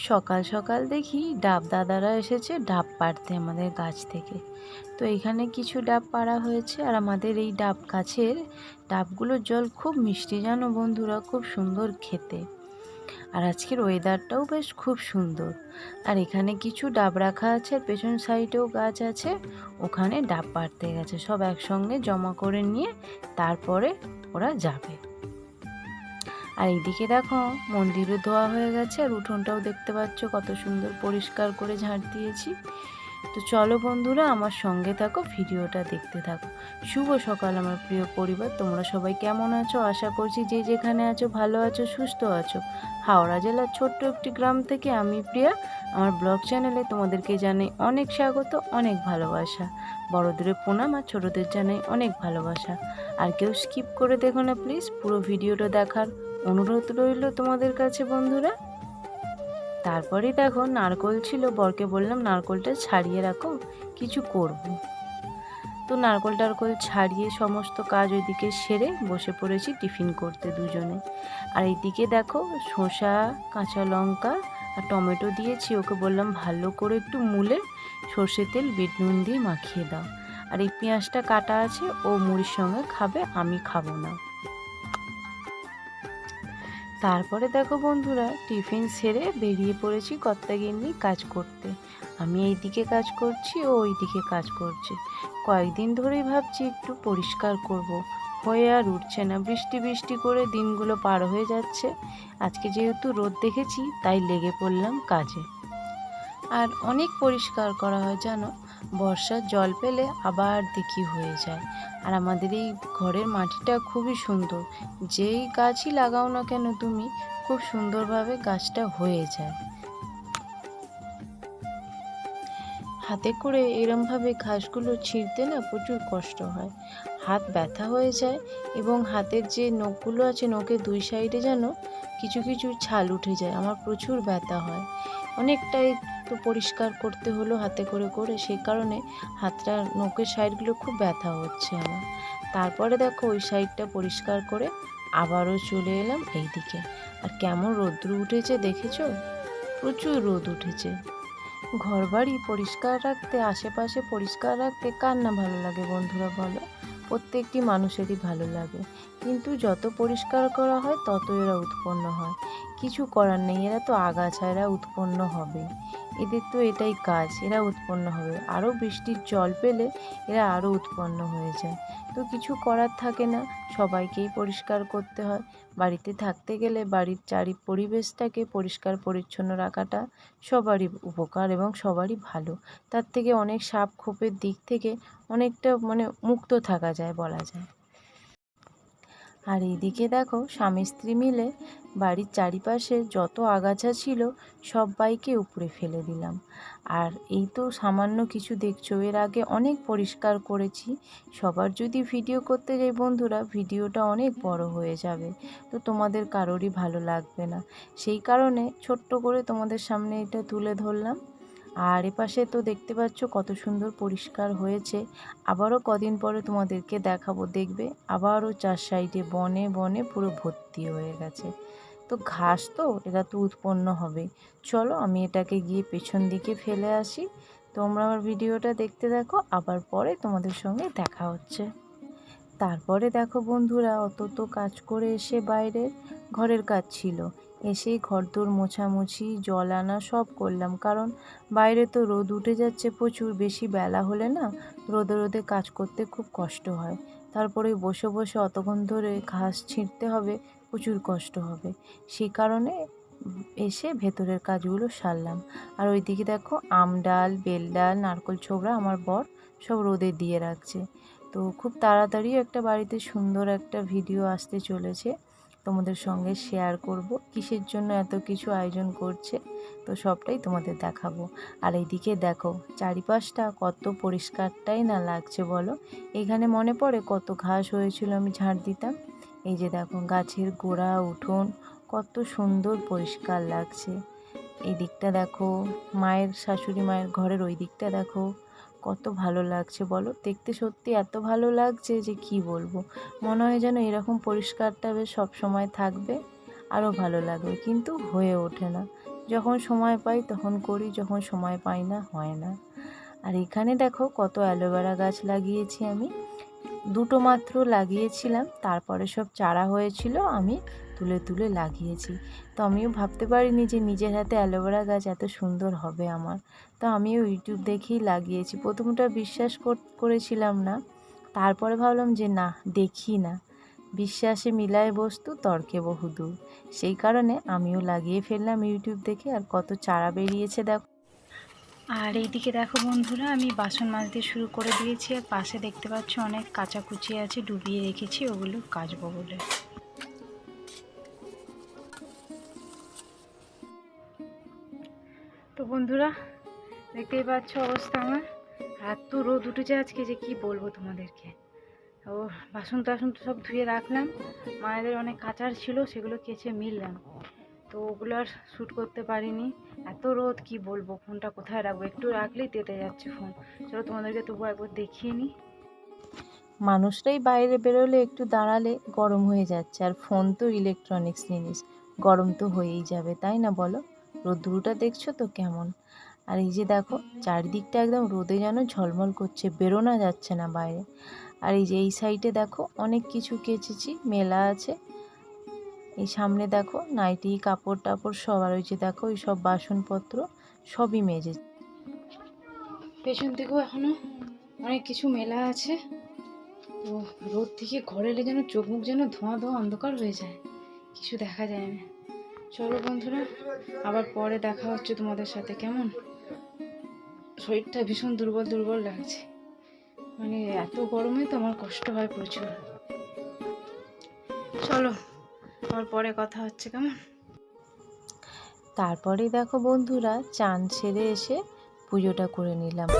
সকাল সকাল দেখি ডাব দাদারা এসেছে ডাব পাড়তে আমাদের গাছ থেকে। তো এখানে কিছু ডাব পাড়া হয়েছে, আর আমাদের এই ডাব গাছের ডাবগুলোর জল খুব মিষ্টি, জানো বন্ধুরা, খুব সুন্দর খেতে। আর আজকের ওয়েদারটাও বেশ খুব সুন্দর। আর এখানে কিছু ডাব রাখা আছে, আর পেছন সাইডেও গাছ আছে, ওখানে ডাব পাড়তে গেছে, সব একসঙ্গে জমা করে নিয়ে তারপরে ওরা যাবে। আর এইদিকে দেখো মন্দিরও ধোয়া হয়ে গেছে, আর উঠোনটাও দেখতে পাচ্ছ কত সুন্দর পরিষ্কার করে ঝাঁট দিয়েছি। তো চলো বন্ধুরা, আমার সঙ্গে থাকো, ভিডিওটা দেখতে থাকো। শুভ সকাল আমার প্রিয় পরিবার, তোমরা সবাই কেমন আছো? আশা করছি যে যেখানে আছো ভালো আছো, সুস্থ আছো। হাওড়া জেলার ছোট্ট একটি গ্রাম থেকে আমি প্রিয়া, আমার ব্লগ চ্যানেলে তোমাদেরকে জানাই অনেক স্বাগত, অনেক ভালোবাসা। বড়দের প্রণাম, আর ছোটদের জানাই অনেক ভালোবাসা। আর কেউ স্কিপ করে দেখো না প্লিজ, পুরো ভিডিওটা দেখার অনুরোধ রইল তোমাদের কাছে বন্ধুরা। তারপরে দেখো নারকোল ছিল, বরকে বললাম নারকোলটা ছাড়িয়ে রাখো, কিছু করব। তো নারকোল টারকোল ছাড়িয়ে সমস্ত কাজ ওইদিকে সেরে বসে পড়েছি টিফিন করতে দুজনে। আর এইদিকে দেখো শসা, কাঁচা লঙ্কা আর টমেটো দিয়েছি, ওকে বললাম ভালো করে একটু মুলে সর্ষে তেল বিট নুন দিয়ে মাখিয়ে দাও। আর এই পেঁয়াজটা কাটা আছে, ও মুড়ির সঙ্গে খাবে, আমি খাবো না। তারপরে দেখো বন্ধুরা, টিফিন সেরে বেরিয়ে পড়েছি কর্তাগিন্নি কাজ করতে। আমি এইদিকে কাজ করছি, ও ওইদিকে কাজ করছে। কয়েকদিন ধরেই ভাবছি একটু পরিষ্কার করব, হয়ে আর উঠছে না। বৃষ্টি বৃষ্টি করে দিনগুলো পার হয়ে যাচ্ছে। আজকে যেহেতু রোদ দেখেছি, তাই লেগে পড়লাম কাজে। আর অনেক পরিষ্কার করা হয় জানো, বর্ষার জল পেলে আবার দেখি হয়ে যায়। আর আমাদের এই ঘরের মাটিটা খুবই সুন্দর, যেই গাছই লাগাও না কেন তুমি, খুব সুন্দরভাবে গাছটা হয়ে যায়। হাতে করে এরমভাবে ঘাসগুলো ছিঁড়তে না প্রচুর কষ্ট হয়, হাত ব্যথা হয়ে যায়। এবং হাতের যে নখগুলো আছে, নখের দুই সাইডে যেন কিছু কিছু ছাল উঠে যায়, আমার প্রচুর ব্যথা হয়। অনেকটাই তো পরিষ্কার করতে হলো হাতে করে করে, সেই কারণে হাতটা, নখের সাইডগুলো খুব ব্যথা হচ্ছে আমার। তারপরে দেখো ওই সাইডটা পরিষ্কার করে আবারও চলে এলাম এইদিকে। আর কেমন রৌদ্র উঠেছে দেখেছো, প্রচুর রোদ উঠেছে। ঘরবাড়ি পরিষ্কার রাখতে, আশেপাশে পরিষ্কার রাখতে কার না ভালো লাগে বন্ধুরা বলো? প্রত্যেকটি মানুষেরই ভালো লাগে। কিন্তু যত পরিষ্কার করা হয় তত এরা উৎপন্ন হয়। কিছু করার নেই, এরা তো আগাছা, এরা উৎপন্ন হবে। এদের তো এটাই কাজ, এরা উৎপন্ন হবে। আরও বৃষ্টির জল পেলে এরা আরও উৎপন্ন হয়ে যায়। তো কিছু করার থাকে না, সবাইকেই পরিষ্কার করতে হয়। বাড়িতে থাকতে গেলে বাড়ির পরিবেশটাকে পরিষ্কার পরিচ্ছন্ন রাখাটা সবারই উপকার এবং সবারই ভালো। তার থেকে অনেক সাপ খোপের দিক থেকে অনেকটা মুক্ত থাকা যায় বলা যায়। আর এইদিকে দেখো স্বামী স্ত্রী মিলে বাড়ির চারিপাশে যত আগাছা ছিল সবাইকে উপড়ে ফেলে দিলাম। আর এই তো সামান্য কিছু দেখছো, এর আগে অনেক পরিষ্কার করেছি। সবার যদি ভিডিও করতে যাই বন্ধুরা, ভিডিওটা অনেক বড় হয়ে যাবে, তো তোমাদের কারোরই ভালো লাগবে না। সেই কারণে ছোট্ট করে তোমাদের সামনে এটা তুলে ধরলাম। আর এপাশে তো দেখতে পাচ্ছ কত সুন্দর পরিষ্কার হয়েছে। আবারও কদিন পরে তোমাদেরকে দেখাবো, দেখবে আবারও চার সাইডে বনে বনে পুরো ভর্তি হয়ে গেছে। তো ঘাস তো, এরা তো উৎপন্ন হবে। চলো আমি এটাকে গিয়ে পেছন দিকে ফেলে আসি। তোমরা আমার ভিডিওটা দেখতে দেখো, আবার পরে তোমাদের সঙ্গে দেখা হচ্ছে। তারপরে দেখো বন্ধুরা, অত তো কাজ করে এসে বাইরের ঘরের কাজ ছিল, এসেই ঘরদোর মোছামুছি, জল আনা সব করলাম। কারণ বাইরে তো রোদ উঠে যাচ্ছে প্রচুর, বেশি বেলা হলে না রোদে রোদে কাজ করতে খুব কষ্ট হয়। তারপরে বসে বসে অতক্ষণ ধরে ঘাস ছিঁড়তে হবে, প্রচুর কষ্ট হবে। সেই কারণে এসে ভেতরের কাজগুলো সারলাম। আর ওইদিকে দেখো আম ডাল, বেল ডাল, নারকোল ছোবড়া আমার বর সব রোদে দিয়ে রাখছে। তো খুব তাড়াতাড়ি একটা বাড়িতে সুন্দর একটা ভিডিও আসতে চলেছে, তোমাদের সঙ্গে শেয়ার করব কিসের জন্য এত কিছু আয়োজন করছে, তো সবটাই তোমাদের দেখাবো। আর এইদিকে দেখো চারিপাশটা কত পরিষ্কারটাই না লাগছে বলো। এখানে মনে পড়ে কত ঘাস হয়েছিল আমি ঝাড় দিতাম। এই যে দেখো গাছের গোড়া, উঠোন কত সুন্দর পরিষ্কার লাগছে। এই দিকটা দেখো, মায়ের, শাশুড়ি মায়ের ঘরের ওই দিকটা দেখো কত ভালো লাগছে বলো। দেখতে সত্যি এত ভালো লাগছে যে কি বলবো। মনে হয় যেন এরকম পরিষ্কারটা বেশ সব সময় থাকবে, আরও ভালো লাগবে, কিন্তু হয়ে ওঠে না। যখন সময় পাই তখন করি, যখন সময় পাই না হয় না। আর এখানে দেখো কত অ্যালোভেরা গাছ লাগিয়েছি আমি, দুটো মাত্র লাগিয়েছিলাম, তারপরে সব চারা হয়েছিল, আমি তুলে তুলে লাগিয়েছি। তো আমিও ভাবতে পারিনি যে নিজের হাতে অ্যালোভেরা গাছ এত সুন্দর হবে আমার। তো আমিও ইউটিউব দেখেই লাগিয়েছি। প্রথমটা বিশ্বাস করেছিলাম না, তারপরে ভাবলাম যে না, দেখি না, বিশ্বাসে মিলায় বস্তু তর্কে বহুদূর। সেই কারণে আমিও লাগিয়ে ফেললাম ইউটিউব দেখে, আর কত চারা বেরিয়েছে দেখো। আর এইদিকে দেখো বন্ধুরা, আমি বাসন মাজতে শুরু করে দিয়েছি। আর পাশে দেখতে পাচ্ছ অনেক কাচাকুচি আছে, ডুবিয়ে রেখেছি, ওগুলো কাচবো বলে। তো বন্ধুরা দেখতেই পাচ্ছ অবস্থা আমার, এত রোদ উঠেছে আজকে যে কি বলবো তোমাদেরকে। ও বাসন টাসন তো সব ধুয়ে রাখলাম, মায়েদের অনেক কাচার ছিল, সেগুলো কেচে মিললাম। তো ওগুলো আর শ্যুট করতে পারিনি, এত রোদ কি বলবো। ফোনটা কোথায় রাখবো, একটু রাখলেই তেতে যাচ্ছে ফোন। চলো তোমাদেরকে তবু একবার দেখিয়ে নিই। মানুষরাই বাইরে বেরোলে একটু দাঁড়ালে গরম হয়ে যাচ্ছে, আর ফোন তো ইলেকট্রনিক্স জিনিস, গরম তো হয়েই যাবে, তাই না বলো? রোদ্রুটা দেখছো তো কেমন। আর এই যে দেখো চারিদিকটা একদম রোদে যেন ঝলমল করছে, বেরোনো যাচ্ছে না বাইরে। আর এই যে এই সাইডে দেখো অনেক কিছু কেচেছি, মেলা আছে। এই সামনে দেখো নাইটি, কাপড় টাপড় সব, আর ওই যে দেখো ওই সব বাসনপত্র সবই মেজেছি। পেছন থেকেও এখনো অনেক কিছু মেলা আছে। তো রোদ থেকে ঘরে এলে যেন চোখ মুখ যেন ধোঁয়া ধোঁয়া অন্ধকার হয়ে যায়, কিছু দেখা যায় না। চলো বন্ধুরা, আবার পরে দেখা হচ্ছে তোমাদের সাথে। কেমন শরীরটা ভীষণ দুর্বল দুর্বল লাগছে, মানে এত গরমে তো আমার কষ্ট হয় প্রচুর। চলো আবার পরে কথা হচ্ছে, কেমন। তারপরে দেখো বন্ধুরা চান সেরে এসে পুজোটা করে নিলাম।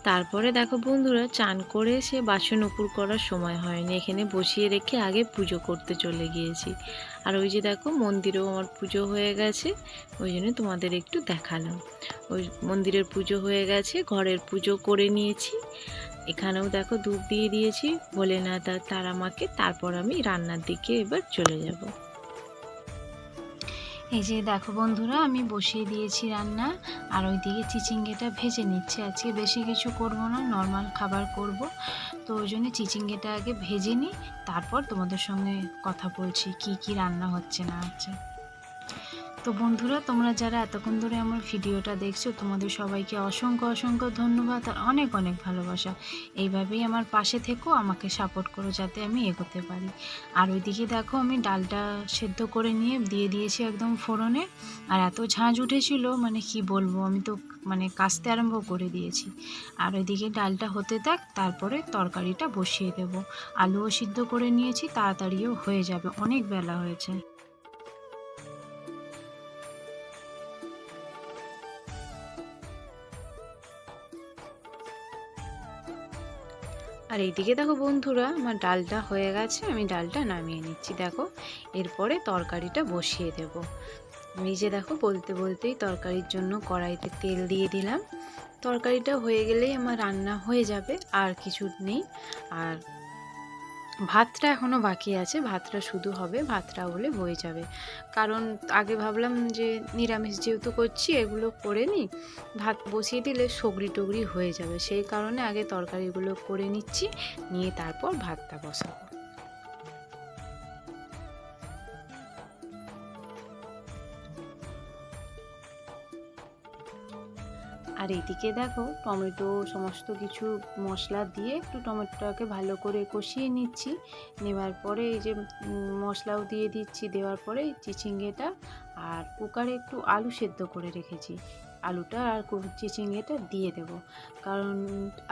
তারপরে দেখো বন্ধুরা চান করে এসে বাসন উপর করার সময় হয়নি, এখানে বসিয়ে রেখে আগে পুজো করতে চলে গিয়েছি। আর ওই যে দেখো মন্দিরেও আমার পুজো হয়ে গেছে, ওই জন্য তোমাদের একটু দেখালাম। ওই মন্দিরের পুজো হয়ে গেছে, ঘরের পুজো করে নিয়েছি। এখানেও দেখো ধূপ দিয়ে দিয়েছি ভোলেনাথ আর তারা মাকে। তারপর আমি রান্নার দিকে এবার চলে যাব। এই যে দেখো বন্ধুরা, আমি বসিয়ে দিয়েছি রান্না, আর ওইদিকে চিচিঙ্গেটা ভেজে নিচ্ছে। আজকে বেশি কিছু করব না, নর্মাল খাবার করব। তো ওই জন্য চিচিঙ্গেটা আগে ভেজে নিই, তারপর তোমাদের সঙ্গে কথা বলছি কি কি রান্না হচ্ছে না হচ্ছে। তো বন্ধুরা, তোমরা যারা এতক্ষণ ধরে আমার ভিডিওটা দেখছো, তোমাদের সবাইকে অসংখ্য অসংখ্য ধন্যবাদ আর অনেক অনেক ভালোবাসা। এইভাবেই আমার পাশে থেকো, আমাকে সাপোর্ট করো যাতে আমি এগোতে পারি। আর ওইদিকে দেখো আমি ডালটা সেদ্ধ করে নিয়ে দিয়ে দিয়েছি একদম ফোড়নে। আর এত ঝাঁঝ উঠেছিল, মানে কি বলবো, আমি তো মানে কাস্তে আরম্ভ করে দিয়েছি। আর ওইদিকে ডালটা হতে থাক, তারপরে তরকারিটা বসিয়ে দেবো। আলুও সিদ্ধ করে নিয়েছি, তাড়াতাড়িও হয়ে যাবে, অনেক বেলা হয়েছে। আর এইদিকে দেখো বন্ধুরা, আমার ডালটা হয়ে গেছে, আমি ডালটা নামিয়ে নিচ্ছি। দেখো এরপরে তরকারিটা বসিয়ে দেব। আমি যে দেখো বলতে বলতেই তরকারির জন্য কড়াইতে তেল দিয়ে দিলাম। তরকারিটা হয়ে গেলেই আমার রান্না হয়ে যাবে, আর কিছু নেই। আর ভাতটা এখনও বাকি আছে, ভাতটা শুধু হবে, ভাতটা হলে হয়ে যাবে। কারণ আগে ভাবলাম যে নিরামিষ যেহেতু করছি এগুলো করে নিই, ভাত বসিয়ে দিলে সগড়ি টগড়ি হয়ে যাবে, সেই কারণে আগে তরকারিগুলো করে নিচ্ছি, নিয়ে তারপর ভাতটা বসাবো। আর এইদিকে দেখো টমেটো সমস্ত কিছু মশলা দিয়ে একটু টমেটোটাকে ভালো করে কষিয়ে নিচ্ছি। নেওয়ার পরে এই যে মশলাও দিয়ে দিচ্ছি, দেওয়ার পরে চিচিঙ্গেটা আর কুকারে একটু আলু সেদ্ধ করে রেখেছি, আলুটা আর চিচিঙ্গেটা দিয়ে দেব। কারণ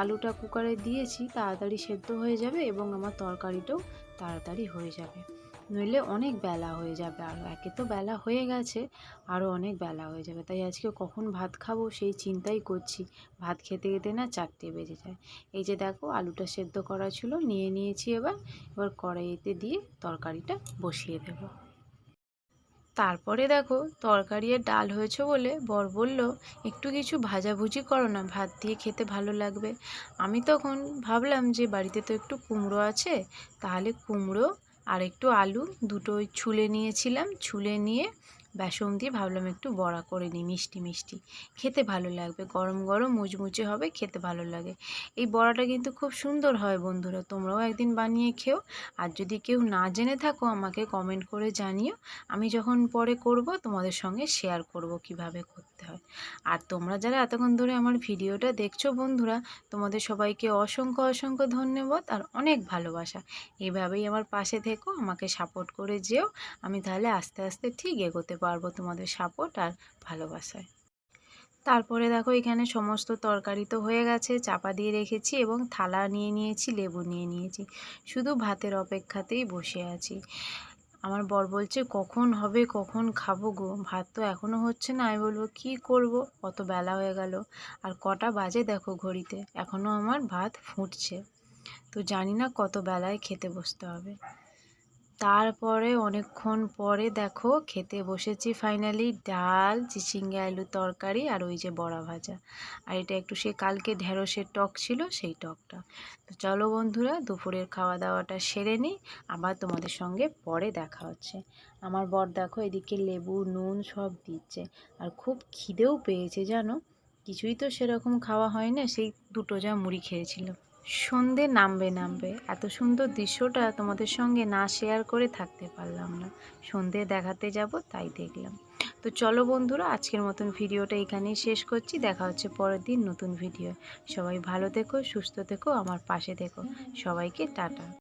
আলুটা কুকারে দিয়েছি, তাড়াতাড়ি সেদ্ধ হয়ে যাবে এবং আমার তরকারিটাও তাড়াতাড়ি হয়ে যাবে। নইলে অনেক বেলা হয়ে যাবে, আর একে তো বেলা হয়ে গেছে, আরও অনেক বেলা হয়ে যাবে। তাই আজকে কখন ভাত খাবো সেই চিন্তাই করছি, ভাত খেতে খেতে না 4টে বেজে যায়। এই যে দেখো আলুটা সেদ্ধ করা ছিল, নিয়ে নিয়েছি। এবার কড়াইতে দিয়ে তরকারিটা বসিয়ে দেব। তারপরে দেখো তরকারি আর ডাল হয়েছে বলে বর বলল একটু কিছু ভাজাভুজি করো না, ভাত দিয়ে খেতে ভালো লাগবে। আমি তখন ভাবলাম যে বাড়িতে তো একটু কুমড়ো আছে, তাহলে কুমড়ো আর একটু আলু দুটোই ছুলে নিয়েছিলাম, ছুলে নিয়ে বেসন দিয়ে ভাবলাম একটু বড়া করে নিই, মিষ্টি মিষ্টি খেতে ভালো লাগবে, গরম গরম মুচমুচে হবে, খেতে ভালো লাগে। এই বড়াটা কিন্তু খুব সুন্দর হয় বন্ধুরা, তোমরাও একদিন বানিয়ে খেও। আর যদি কেউ না জেনে থাকো আমাকে কমেন্ট করে জানিও, আমি যখন পরে করব তোমাদের সঙ্গে শেয়ার করব কিভাবে করতে হয়। আর তোমরা যারা এতক্ষণ ধরে আমার ভিডিওটা দেখছো বন্ধুরা, তোমাদের সবাইকে অসংখ্য অসংখ্য ধন্যবাদ আর অনেক ভালোবাসা। এইভাবেই আমার পাশে থেকো, আমাকে সাপোর্ট করে যেও, আমি তাহলে আস্তে আস্তে ঠিক এগোতে পারবো তোমাদের সাপোর্ট আর ভালোবাসায়। তারপরে দেখো এখানে সমস্ত তরকারি তো হয়ে গেছে, চাপা দিয়ে রেখেছি এবং থালা নিয়ে নিয়েছি, লেবু নিয়ে নিয়েছি, শুধু ভাতের অপেক্ষাতেই বসে আছি। আমার বর বলছে কখন হবে, কখন খাবো গো, ভাত তো এখনও হচ্ছে না। আমি বলবো কী করব, কত বেলা হয়ে গেল, আর কটা বাজে দেখো ঘড়িতে, এখনও আমার ভাত ফুটছে, তো জানি না কত বেলায় খেতে বসতে হবে। তারপরে অনেকক্ষণ পরে দেখো খেতে বসেছি ফাইনালি, ডাল, চিচিঙ্গে আলুর তরকারি আর ওই যে বড়া ভাজা, আর এটা একটু সে কালকে ঢেঁড়সের টক ছিল সেই টকটা। তো চলো বন্ধুরা দুপুরের খাওয়া দাওয়াটা সেরে নিই, আবার তোমাদের সঙ্গে পরে দেখা হচ্ছে। আমার বর দেখো এদিকে লেবু নুন সব দিচ্ছে, আর খুব খিদেও পেয়েছে জানো, কিছুই তো সেরকম খাওয়া হয় না, সেই দুটো যা মুড়ি খেয়েছিল। সন্ধে নামবে নামবে, এত সুন্দর দৃশ্যটা তোমাদের সঙ্গে না শেয়ার করে থাকতে পারলাম না, সন্ধে দেখাতে যাব তাই দেখলাম। তো চলো বন্ধুরা আজকের মতন ভিডিওটা এখানেই শেষ করছি, দেখা হচ্ছে পরের দিন নতুন ভিডিও। সবাই ভালো থেকো, সুস্থ থেকো, আমার পাশে থেকো, সবাইকে টাটা।